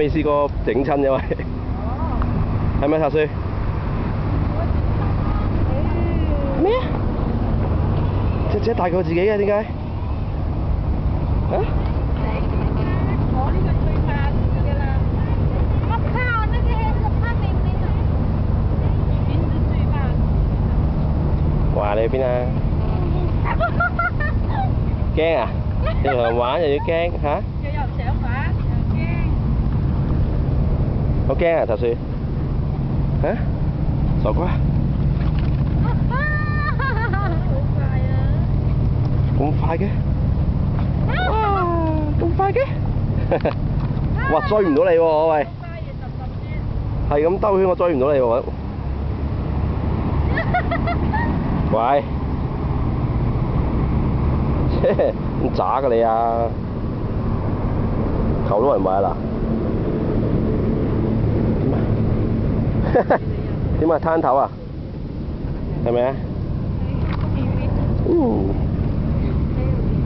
未試過整親嘅喂，係咪塔水？咩啊？隻隻大過自己嘅點解？啊？我呢個最慢嘅啦。我靠，那個他妹妹呢？名字最慢。話你去邊啊？驚啊！你同人玩又要驚嚇？又有想玩又驚。好驚啊！塔水嚇？傻瓜！好快啊！咁快嘅？哇！咁快嘅？哇！追唔到你喎喂！係咁兜圈，我追唔到你喎。喂！咁渣㗎你啊！球都人買啦？點啊？攤頭啊？係咪啊？